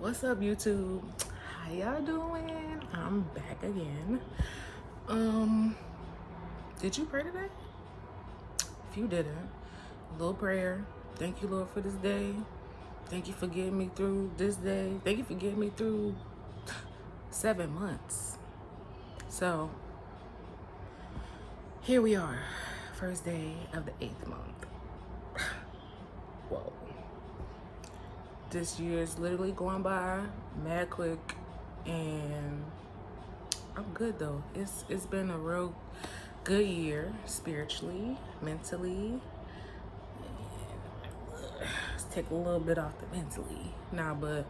What's up, YouTube? How y'all doing? I'm back again. Um, did you pray today? If you didn't, a little prayer. Thank you, Lord, for this day. Thank you for getting me through this day. Thank you for getting me through 7 months. So, here we are, first day of the 8th month. Whoa. This year is literally going by mad quick, and I'm good though. It's been a real good year spiritually, mentally. Let's take a little bit off the mentally. But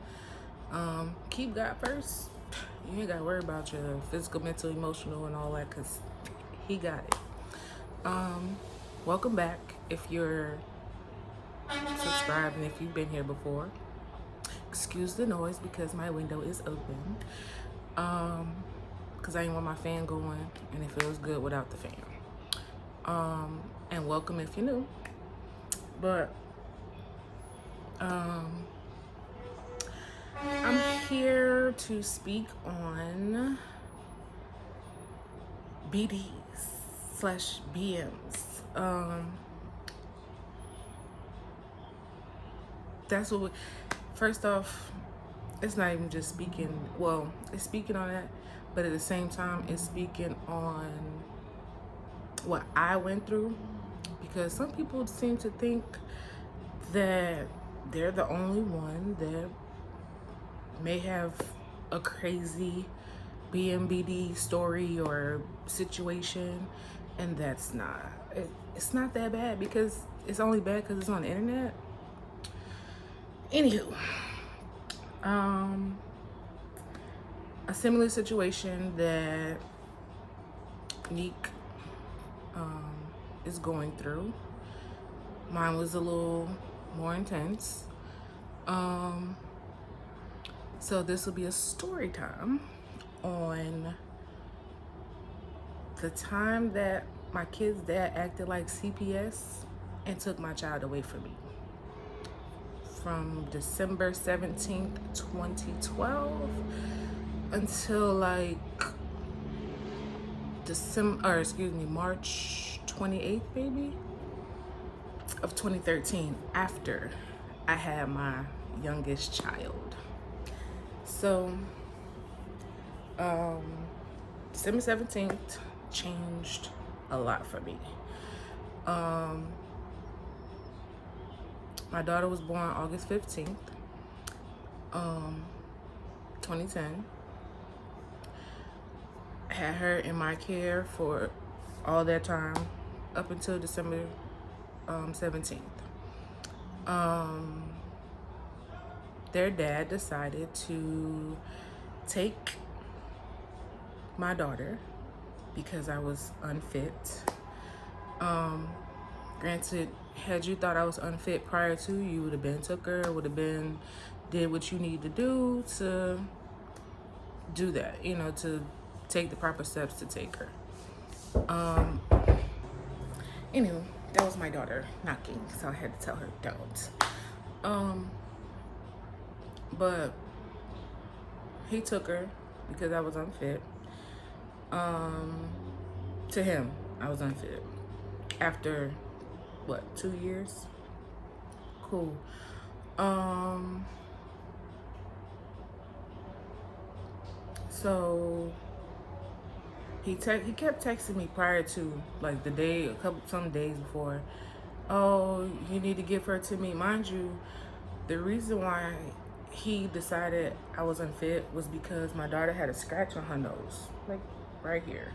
keep God first. You ain't gotta worry about your physical, mental, emotional, and all that, cause He got it. Welcome back if you're subscribed and if you've been here before. Excuse the noise because my window is open. Because I ain't want my fan going, and it feels good without the fan. And welcome if you're new. But I'm here to speak on BDs/BMs. That's what first off, it's not even just speaking, well, it's speaking on that, but at the same time, it's speaking on what I went through, because some people seem to think that they're the only one that may have a crazy BMBD story or situation, and that's not, it's not that bad, because it's only bad because it's on the internet. Anywho, a similar situation that Neek is going through. Mine was a little more intense. So this will be a story time on the time that my kid's dad acted like CPS and took my child away from me. From December 17th, 2012 until like March 28th, maybe, of 2013, after I had my youngest child. So, December 17th changed a lot for me. My daughter was born August 15th, 2010. Had her in my care for all that time up until December 17th. Their dad decided to take my daughter because I was unfit. Granted, had you thought I was unfit prior to, you would have been took her, would have been did what you need to do that, to take the proper steps to take her. Anyway, that was my daughter knocking, so I had to tell her don't. But he took her because I was unfit. To him, I was unfit. After, 2 years? Cool. So he kept texting me prior to, like, some days before. Oh, you need to give her to me. Mind you, the reason why he decided I was unfit was because my daughter had a scratch on her nose, like right here.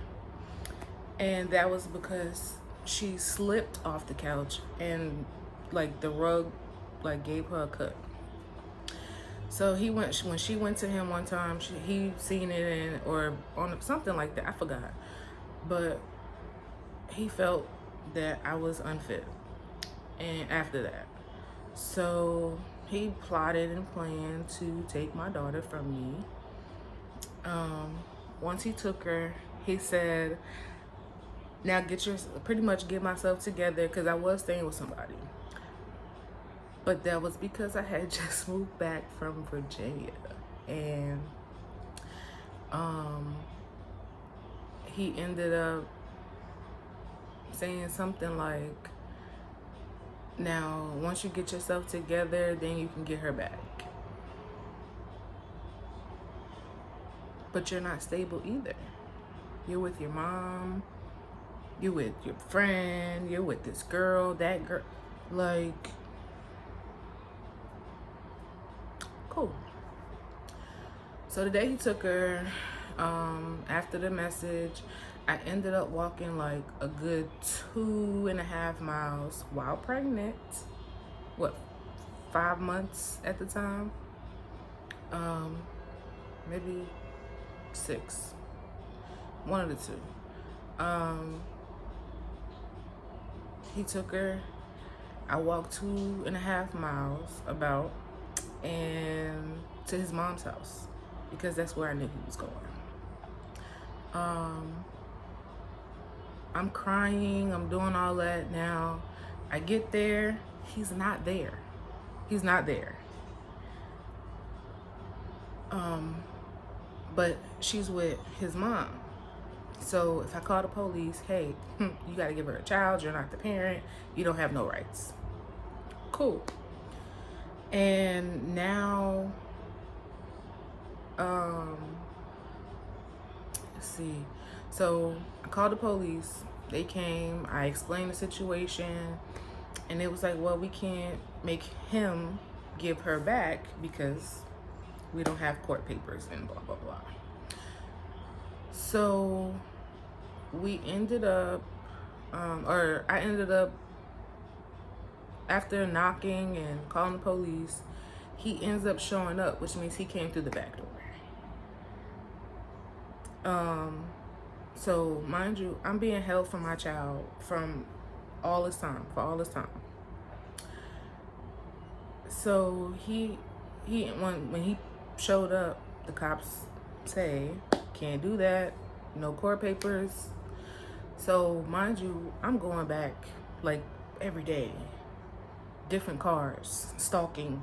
And that was because she slipped off the couch and like the rug like gave her a cut. So when she went to him one time, he seen it or on something like that, I forgot. But he felt that I was unfit. And after that, so he plotted and planned to take my daughter from me. Once he took her, he said, now pretty much get myself together, because I was staying with somebody. But that was because I had just moved back from Virginia. And he ended up saying something like, now, once you get yourself together, then you can get her back. But you're not stable either. You're with your mom, you're with your friend, you're with this girl, that girl. Like, cool. So the day he took her, after the message, I ended up walking like a good 2.5 miles while pregnant. What, 5 months at the time? Maybe 6. One of the two. He took her. I walked 2.5 miles about, and to his mom's house, because that's where I knew he was going. I'm crying, I'm doing all that. Now I get there, he's not there. He's not there. But she's with his mom. So if I call the police, hey, you gotta give her a child, you're not the parent, you don't have no rights. Cool. And now, let's see. So I called the police, they came, I explained the situation, and it was like, well, we can't make him give her back because we don't have court papers and blah, blah, blah. So we ended up, I ended up, after knocking and calling the police, he ends up showing up, which means he came through the back door. So mind you, I'm being held for my child from all this time, for all this time. So when he showed up, the cops say, can't do that, no court papers. So mind you, I'm going back like every day, different cars, stalking,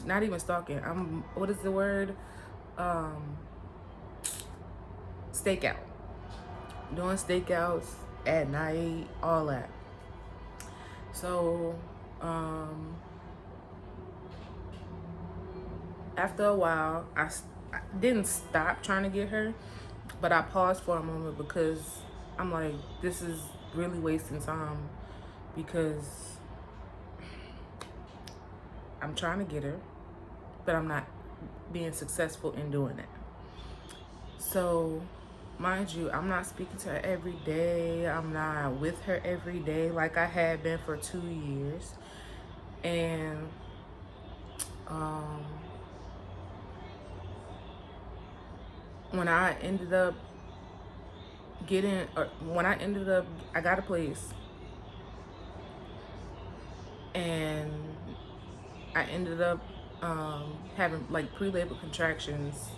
not even stalking, what is the word? Stakeout. Doing stakeouts at night, all that. So, after a while, I didn't stop trying to get her, but I paused for a moment because I'm like, this is really wasting time, because I'm trying to get her, but I'm not being successful in doing that. So, mind you, I'm not speaking to her every day. I'm not with her every day like I had been for 2 years. And when I ended up I got a place, and I ended up having like pre-labor contractions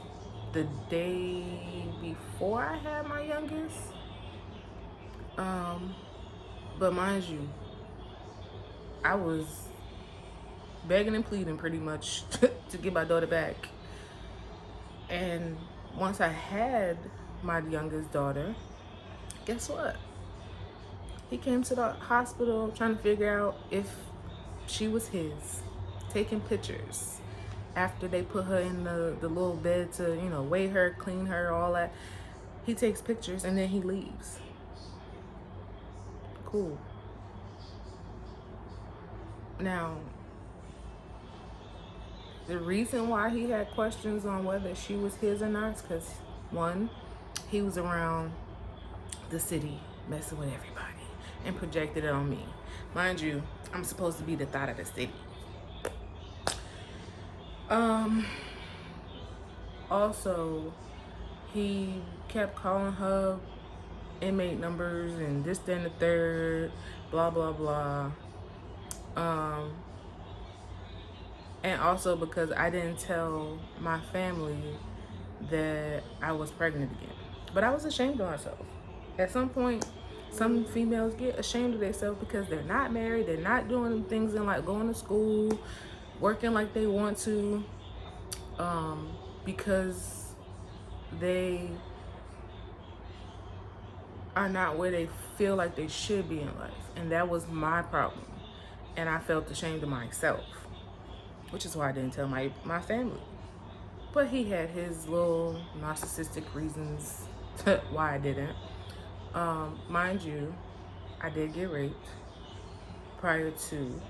the day before I had my youngest. But mind you, I was begging and pleading pretty much to get my daughter back. And once I had my youngest daughter, guess what? He came to the hospital trying to figure out if she was his, taking pictures after they put her in the little bed to, weigh her, clean her, all that. He takes pictures and then he leaves. Cool. Now, the reason why he had questions on whether she was his or not is because, one, he was around the city messing with everybody and projected it on me. Mind you, I'm supposed to be the thought of the city. Also, he kept calling her inmate numbers and this, then the third, blah, blah, blah. And also because I didn't tell my family that I was pregnant again. But I was ashamed of myself. At some point, Some females get ashamed of themselves because they're not married, they're not doing things in like going to school, working like they want to, because they are not where they feel like they should be in life. And that was my problem. And I felt ashamed of myself, which is why I didn't tell my family. But he had his little narcissistic reasons why I didn't. Mind you, I did get raped prior to,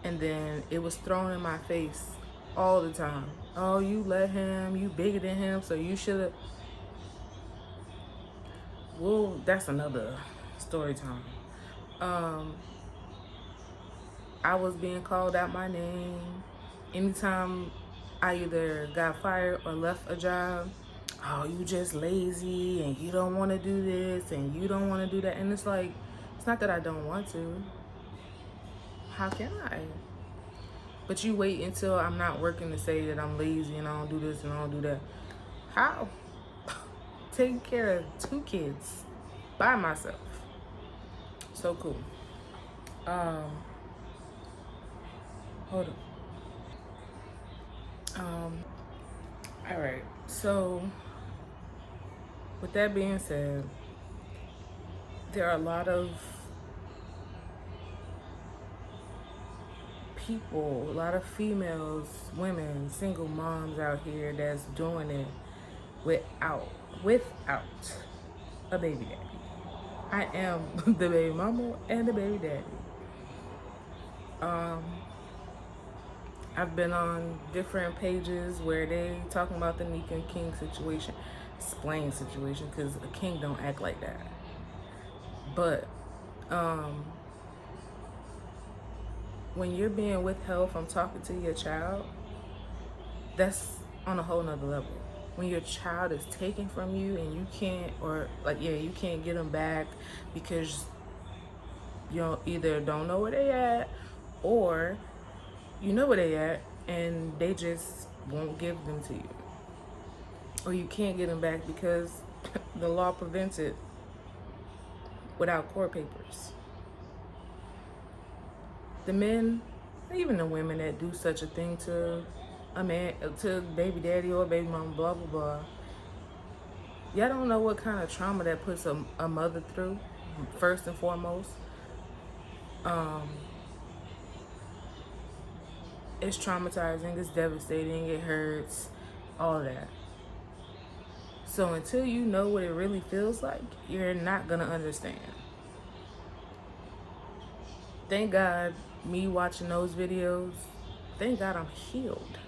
and then it was thrown in my face all the time. Oh, you let him, you bigger than him, so you should have. Well, that's another story time. I was being called out my name anytime I either got fired or left a job. Oh, you just lazy and you don't want to do this and you don't want to do that. And it's like, it's not that I don't want to. How can I? But you wait until I'm not working to say that I'm lazy and I don't do this and I don't do that. How? Taking care of 2 kids by myself. So cool. Hold on. All right. So with that being said, there are a lot of people, a lot of females, women, single moms out here that's doing it without a baby daddy. I am the baby mama and the baby daddy. I've been on different pages where they talking about the Nika and King situation, explain situation, because a king don't act like that. But when you're being withheld from talking to your child, that's on a whole nother level. When your child is taken from you and you can't, or like, yeah, you can't get them back because you either don't know where they at, or you know where they at and they just won't give them to you, or you can't get them back because the law prevents it without court papers. The men, even the women that do such a thing to a man, to baby daddy or baby mama, blah blah blah, y'all don't know what kind of trauma that puts a mother through, first and foremost. It's traumatizing, it's devastating, it hurts, all that. So until you know what it really feels like, you're not gonna understand. Thank God, me watching those videos, thank God I'm healed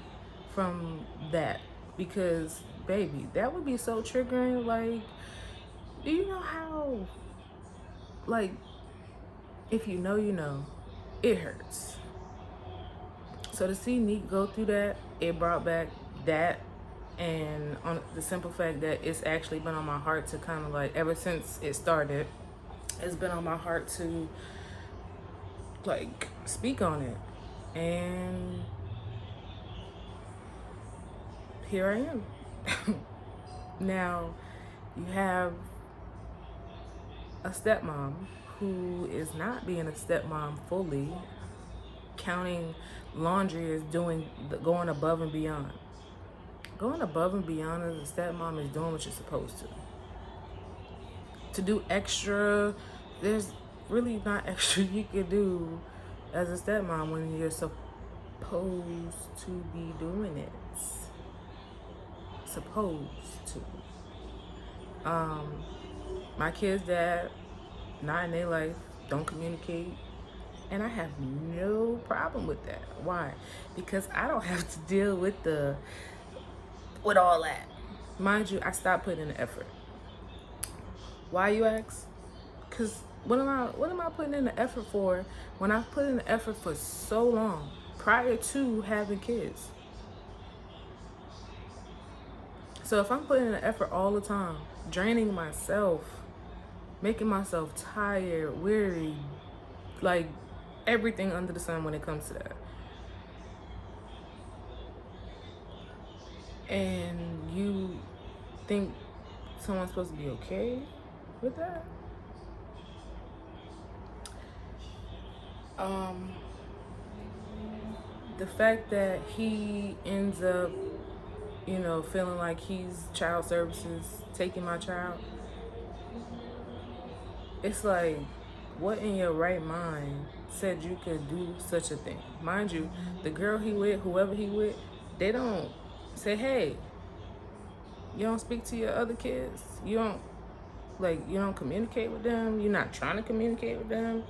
from that. Because, baby, that would be so triggering. Like, do you know how, like, if you know, it hurts. So to see Neek go through that, it brought back that, and on the simple fact that it's actually been on my heart to kind of like, ever since it started, it's been on my heart to like speak on it. And here I am. Now, you have a stepmom who is not being a stepmom fully, counting laundry as going above and beyond. Going above and beyond as a stepmom is doing what you're supposed to. To do extra, there's really not extra you could do as a stepmom when you're supposed to be doing it. Supposed to. My kids' dad, not in their life, don't communicate. And I have no problem with that. Why? Because I don't have to deal with all that. Mind you, I stopped putting in the effort. Why, you ask? Because what am I putting in the effort for when I've put in the effort for so long prior to having kids? So if I'm putting in the effort all the time, draining myself, making myself tired, weary, like everything under the sun when it comes to that, and you think someone's supposed to be okay with that. Um, the fact that he ends up, feeling like he's child services taking my child, it's like, what in your right mind said you could do such a thing? Mind you, the girl he with, whoever he with, they don't say, hey, you don't speak to your other kids. You don't communicate with them. You're not trying to communicate with them.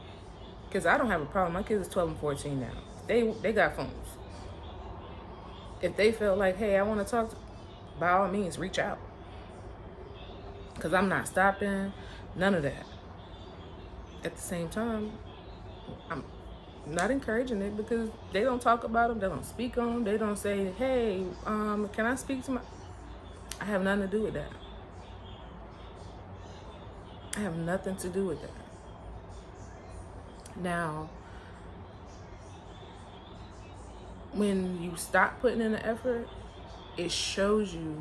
Because I don't have a problem. My kids is 12 and 14 now. They got phones. If they feel like, hey, I want to talk, by all means, reach out. Because I'm not stopping. None of that. At the same time, I'm not encouraging it because they don't talk about them. They don't speak on them. They don't say, hey, can I speak to my... I have nothing to do with that. I have nothing to do with that. Now, when you stop putting in the effort, it shows you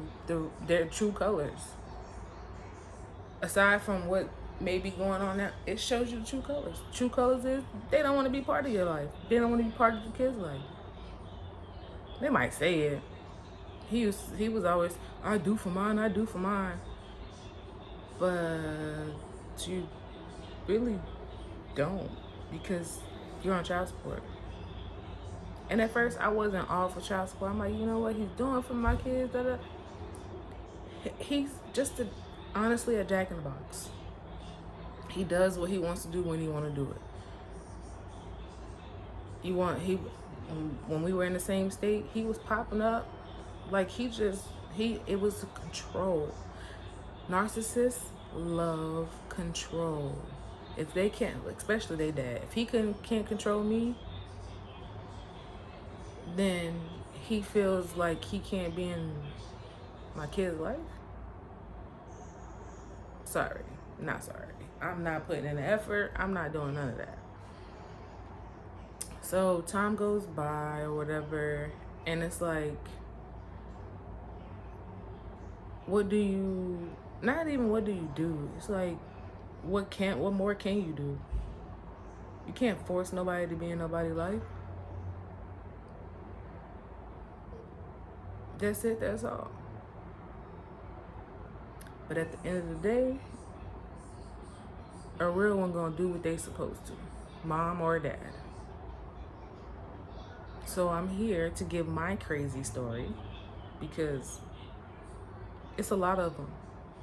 their true colors. Aside from what may be going on now, it shows you the true colors. True colors is they don't want to be part of your life. They don't want to be part of your kids' life. They might say it. He was always, I do for mine, I do for mine. But you really don't, because you're on child support. And at first, I wasn't all for child support. I'm like, you know what he's doing for my kids? He's just honestly a jack in the box. He does what he wants to do when he want to do it. When we were in the same state, he was popping up like it was control. Narcissists love control. If they can't, especially their dad, if he can't control me, then he feels like he can't be in my kid's life. Sorry, not sorry. I'm not putting in the effort. I'm not doing none of that. So time goes by or whatever, and it's like, what do you do? It's like, what more can you do? You can't force nobody to be in nobody's life. That's it, that's all. But at the end of the day, a real one gonna do what they supposed to, mom or dad. So I'm here to give my crazy story because it's a lot of them.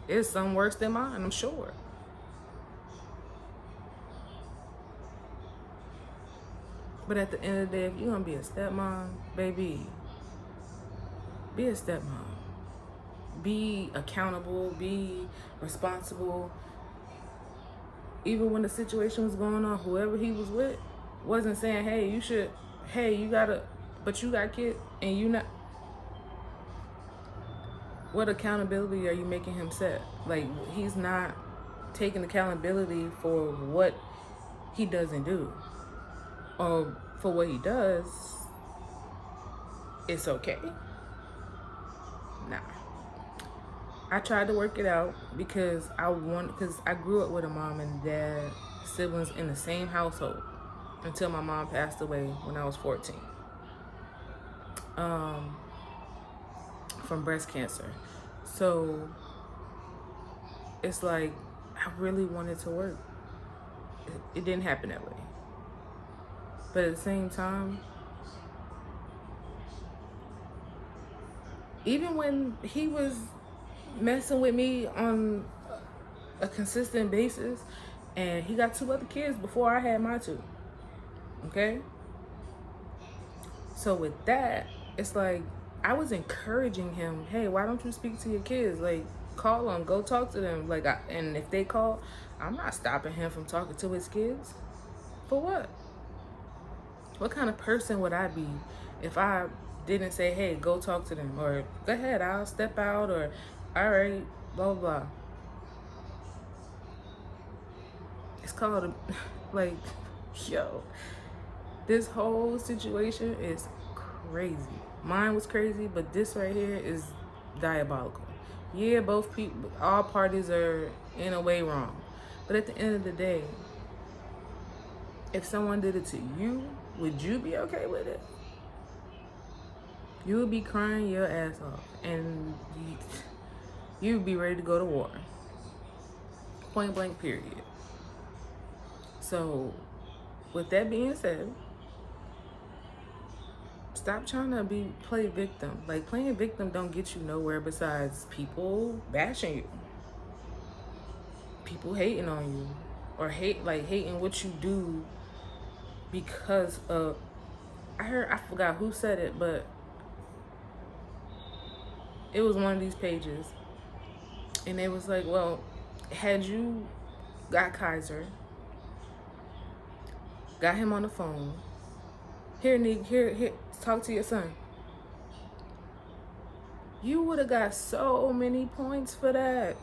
It's some worse than mine, I'm sure. But at the end of the day, if you're gonna be a stepmom, baby, be a stepmom. Be accountable, be responsible. Even when the situation was going on, whoever he was with wasn't saying, hey, you gotta, but you got kids and you not. What accountability are you making him set? Like, he's not taking accountability for what he doesn't do. Or for what he does, it's okay. Nah. I tried to work it out because I grew up with a mom and dad, siblings in the same household until my mom passed away when I was 14. From breast cancer. So it's like, I really wanted to work. It didn't happen that way. But at the same time, even when he was messing with me on a consistent basis, and he got 2 other kids before I had my 2. Okay? So with that, it's like, I was encouraging him, hey, why don't you speak to your kids? Like, call them, go talk to them. Like, and if they call, I'm not stopping him from talking to his kids. For what? What kind of person would I be if I didn't say, hey, go talk to them, or go ahead, I'll step out, or all right, blah, blah, blah. It's called, like, yo, this whole situation is crazy. Mine was crazy, but this right here is diabolical. Yeah, both people, all parties are in a way wrong. But at the end of the day, if someone did it to you, would you be okay with it? You would be crying your ass off, and you'd be ready to go to war. Point blank, period. So, with that being said, stop trying to play victim. Like, playing victim don't get you nowhere besides people bashing you, people hating on you, or hating what you do because of. I forgot who said it, but it was one of these pages, and it was like, well, had you got Kaiser, got him on the phone, here, talk to your son, you would have got so many points for that.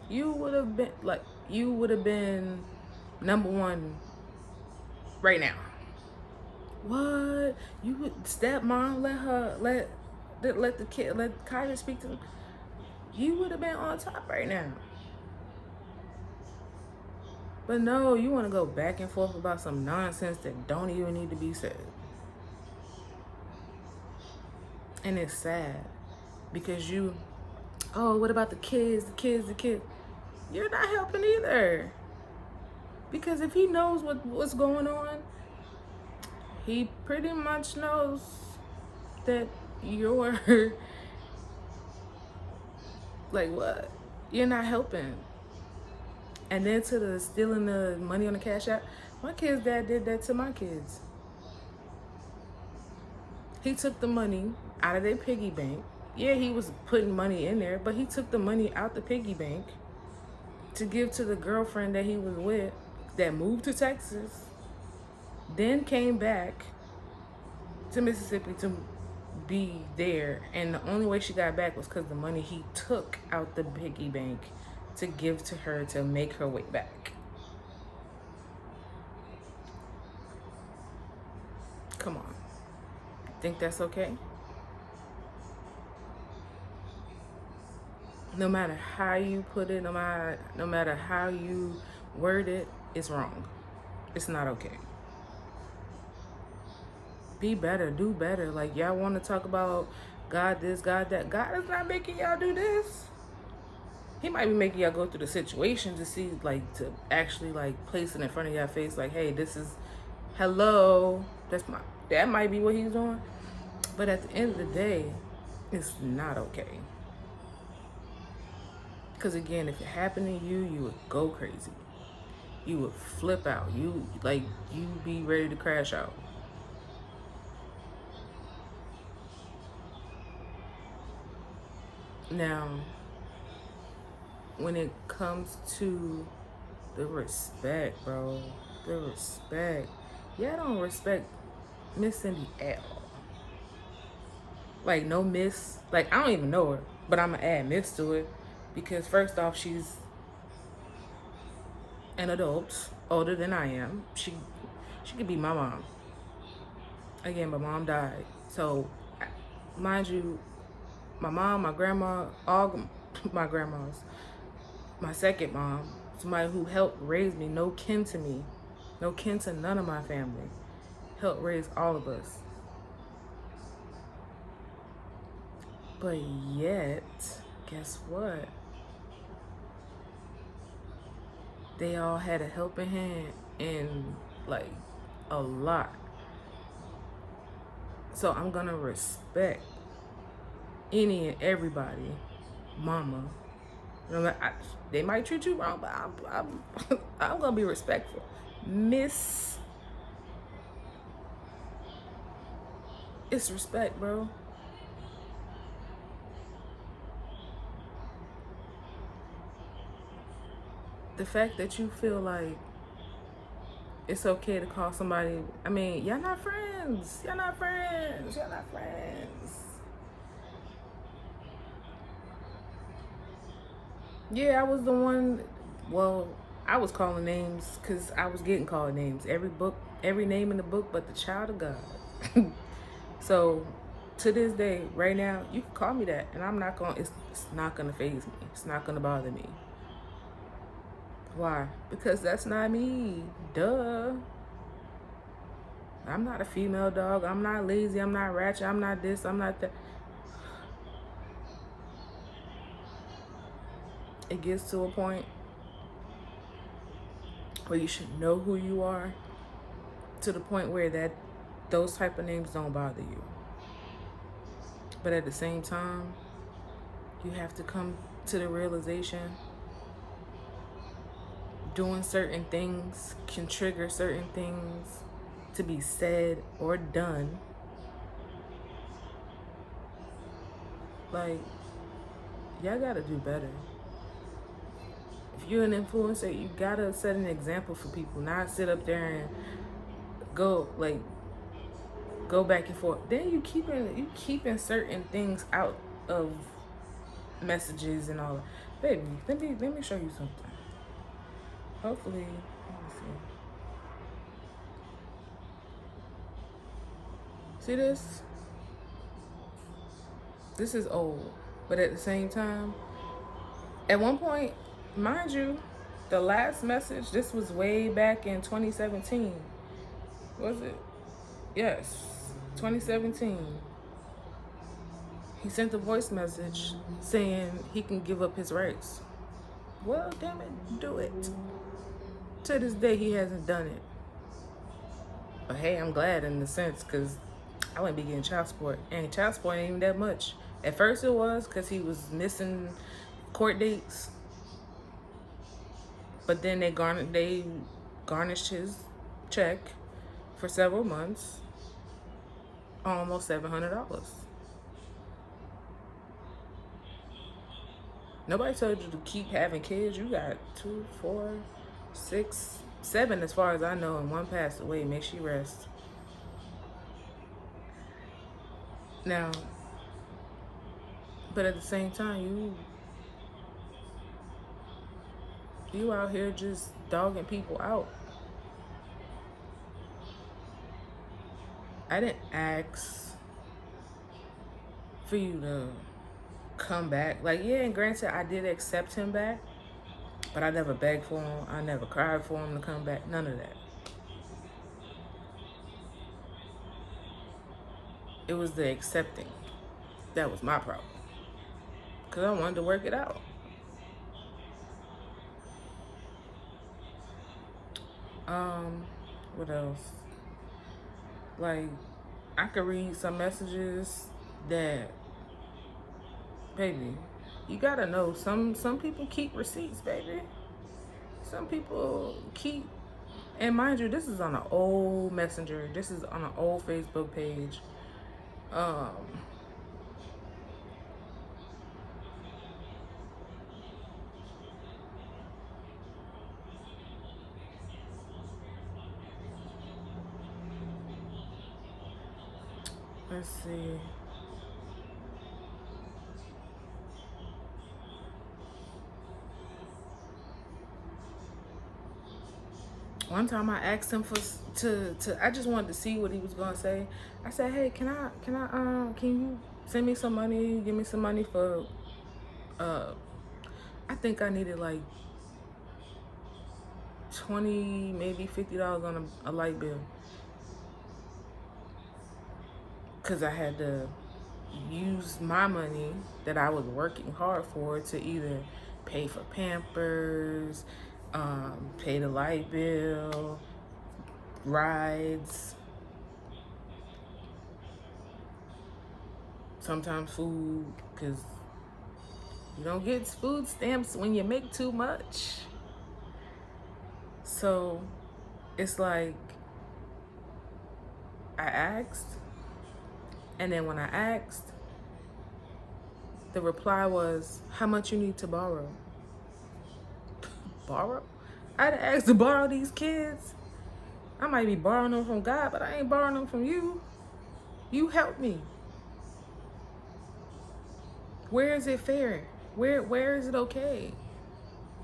You would have been number one right now. What? You would stepmom let Kaiser speak to him? You would have been on top right now. But no, you want to go back and forth about some nonsense that don't even need to be said. And it's sad because what about the kids? You're not helping either. Because if he knows what's going on, he pretty much knows that you're like, what? You're not helping. And then to the stealing the money on the Cash App, my kid's dad did that to my kids. He took the money out of their piggy bank. Yeah, he was putting money in there, but he took the money out the piggy bank to give to the girlfriend that he was with that moved to Texas, then came back to Mississippi to be there. And the only way she got back was because the money he took out the piggy bank to give to her to make her way back. Come on. Think that's okay? No matter how you put it, no matter how you word it, it's wrong. It's not okay. Be better, do better. Like, y'all want to talk about God this, God that. God is not making y'all do this. He might be making y'all go through the situation to see, like, to actually, like, place it in front of y'all face, like, hey, this is, hello. That might be what he's doing. But at the end of the day, it's not okay. Because again, if it happened to you, you would go crazy. You would flip out. You'd be ready to crash out. Now, when it comes to the respect, bro, y'all don't respect Miss Cindy at all. Like, no Miss, like, I don't even know her, but I'm gonna add Miss to it because first off, she's an adult, older than I am. She could be my mom. Again, my mom died, so mind you, my mom, my grandma, all my grandmas, my second mom, somebody who helped raise me, no kin to me, no kin to none of my family, helped raise all of us. But yet, guess what? They all had a helping hand in, like, a lot. So I'm gonna respect any and everybody, mama. They might treat you wrong, but I'm gonna be respectful. Miss, it's respect, bro. The fact that you feel like it's okay to call somebody, I mean, y'all not friends. Yeah, I was the one, well, I was calling names because I was getting called names. Every name in the book but the child of God. So, to this day, right now, you can call me that, and it's not gonna faze me. It's not gonna bother me. Why? Because that's not me. Duh. I'm not a female dog. I'm not lazy. I'm not ratchet. I'm not this. I'm not that. It gets to a point where you should know who you are, to the point where that those type of names don't bother you. But at the same time, you have to come to the realization doing certain things can trigger certain things to be said or done. Like, y'all gotta do better. If you're an influencer, you gotta set an example for people, not sit up there and go back and forth. Then you keeping certain things out of messages and all that. Baby, let me show you something. Hopefully, let me see. See this? This is old, but at the same time, at one point, mind you, the last message, this was way back in 2017. Was it? Yes, 2017. He sent a voice message saying he can give up his rights. Well, damn it, do it. To this day, he hasn't done it. But hey, I'm glad in the sense, because I wouldn't be getting child support. And child support ain't even that much. At first it was, because he was missing court dates. But then they garnished his check for several months, almost $700. Nobody told you to keep having kids. You got 2, 4, 6, 7 as far as I know, and one passed away. May she rest. Now, but at the same time, you out here just dogging people out. I didn't ask for you to come back. Like, yeah, and granted, I did accept him back, but I never begged for him. I never cried for him to come back. None of that. It was the accepting. That was my problem. Because I wanted to work it out. What else? Like, I could read some messages that, baby, you gotta know, some people keep receipts, baby. Some people keep, and mind you, this is on an old messenger. This is on an old Facebook page. Let's see. One time I asked him to I just wanted to see what he was gonna say. I said, hey, can you send me some money, give me some money for I think I needed like 20, maybe $50 on a light bill. Cause I had to use my money that I was working hard for to either pay for Pampers, pay the light bill, rides, sometimes food, because you don't get food stamps when you make too much. So it's like, I asked, and then when I asked, the reply was, how much you need to borrow? Borrow? I'd asked to borrow these kids. I might be borrowing them from God, but I ain't borrowing them from you. You help me. Where is it fair? Where is it okay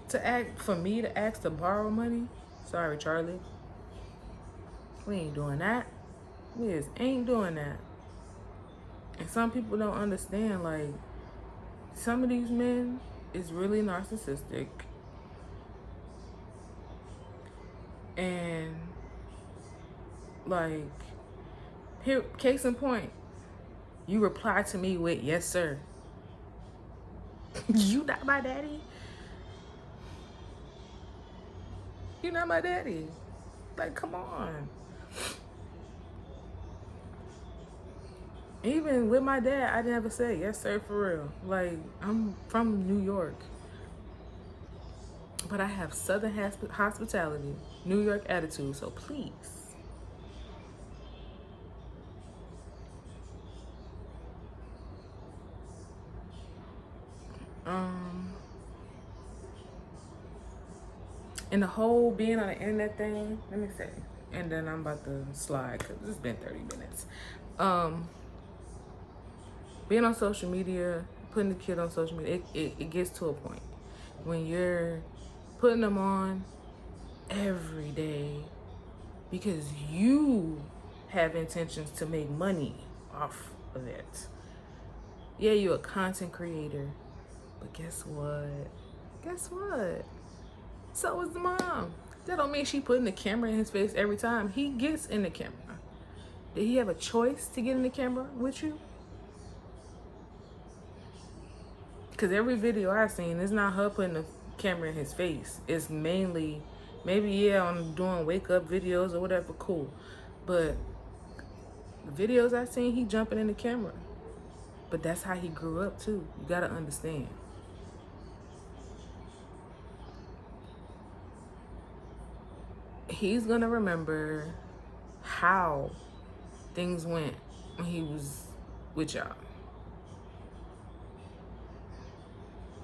to ask for me to ask to borrow money? Sorry, Charlie. We ain't doing that. We just ain't doing that. And some people don't understand, like, some of these men is really narcissistic. And like, here, case in point, you reply to me with yes sir. You not my daddy. You not my daddy. Like, come on. Even with my dad, I never said yes sir for real. Like, I'm from New York, but I have Southern hospitality, New York attitude. So please. And the whole being on the internet thing, let me say, and then I'm about to slide because it's been 30 minutes. Being on social media, putting the kid on social media, it gets to a point when you're putting them on every day because you have intentions to make money off of it. Yeah, you're a content creator, but guess what? Guess what? So is the mom. That don't mean she putting the camera in his face every time he gets in the camera. Did he have a choice to get in the camera with you? Because every video I've seen, it's not her putting the camera in his face. It's mainly, maybe, yeah, I'm doing wake up videos or whatever, cool. But the videos I've seen, he jumping in the camera. But that's how he grew up too. You gotta understand. He's gonna remember how things went when he was with y'all.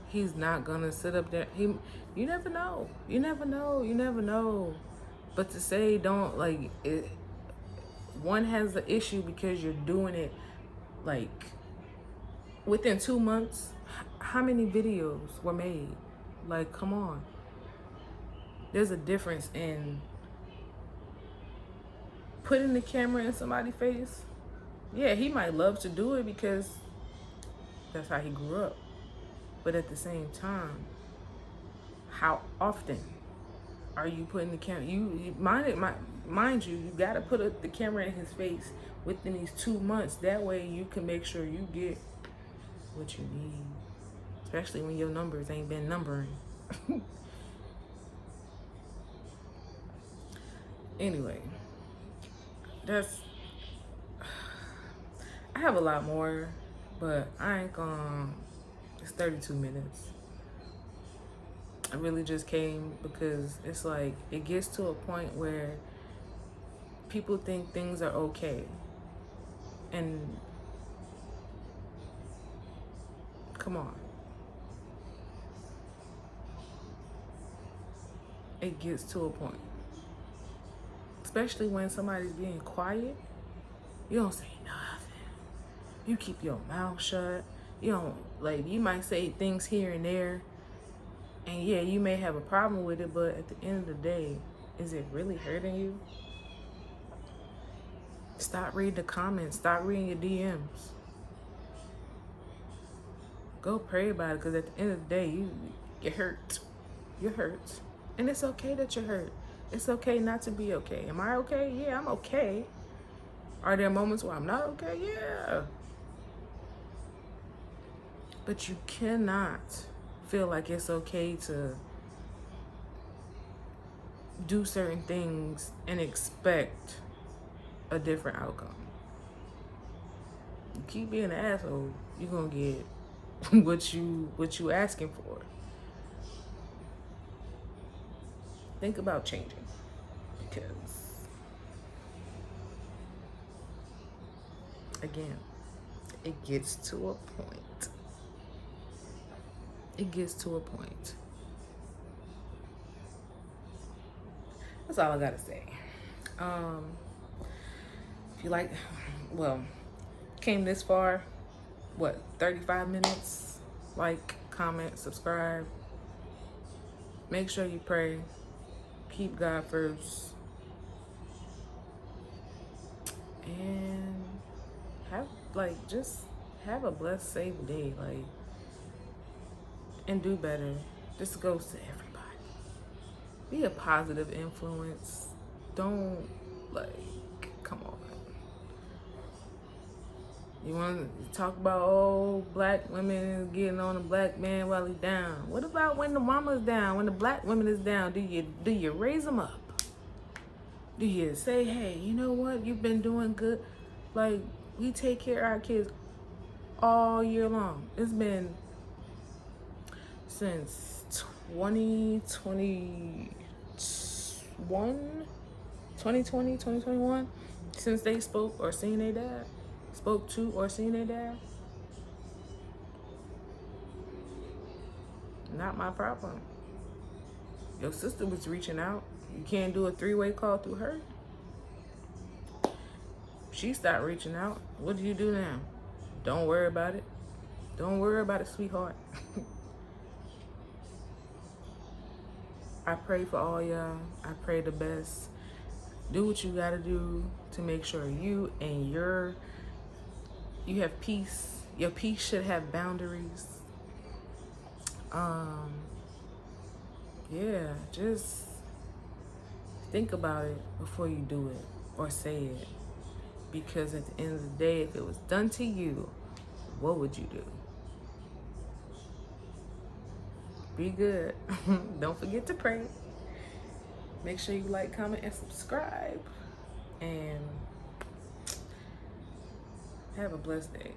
He's not gonna sit up there. You never know. You never know. You never know. But to say don't, like, it, one has the issue because you're doing it like within 2 months. How many videos were made? Like, come on. There's a difference in putting the camera in somebody's face. Yeah, he might love to do it because that's how he grew up. But at the same time, how often are you putting the camera? Mind you, you gotta put the camera in his face within these 2 months. That way you can make sure you get what you need, especially when your numbers ain't been numbering. Anyway, I have a lot more, but I ain't gonna. It's 32 minutes. I really just came because it's like it gets to a point where people think things are okay. And come on. It gets to a point. Especially when somebody's being quiet. You don't say nothing. You keep your mouth shut. You don't, like, you might say things here and there. And yeah, you may have a problem with it, but at the end of the day, is it really hurting you? Stop reading the comments. Stop reading your DMs. Go pray about it, because at the end of the day, you're hurt. You're hurt. And it's okay that you're hurt. It's okay not to be okay. Am I okay? Yeah, I'm okay. Are there moments where I'm not okay? Yeah. But you cannot feel like it's okay to do certain things and expect a different outcome. You keep being an asshole, you're gonna get what you asking for. Think about changing, because again, it gets to a point. It gets to a point. That's all I gotta say. If you like, well, came this far, what, 35 minutes? Like, comment, subscribe. Make sure you pray. Keep God first. And just have a blessed, safe day. Like, and do better. This goes to everybody. Be a positive influence. Don't, like, come on. You want to talk about, oh, black women getting on a black man while he's down. What about when the mama's down, when the black woman is down? Do you raise them up? Do you say, hey, you know what? You've been doing good. Like, we take care of our kids all year long. It's been since 2020, 2021, since they spoke or seen their dad. Spoke to or seen their dad. Not my problem. Your sister was reaching out. You can't do a 3-way call through her. She stopped reaching out. What do you do now? Don't worry about it. Don't worry about it, sweetheart. I pray for all y'all. I pray the best. Do what you gotta do to make sure you and you have peace. Your peace should have boundaries. Yeah, just think about it before you do it or say it. Because at the end of the day, if it was done to you, what would you do? Be good. Don't forget to pray. Make sure you like, comment, and subscribe. And have a blessed day.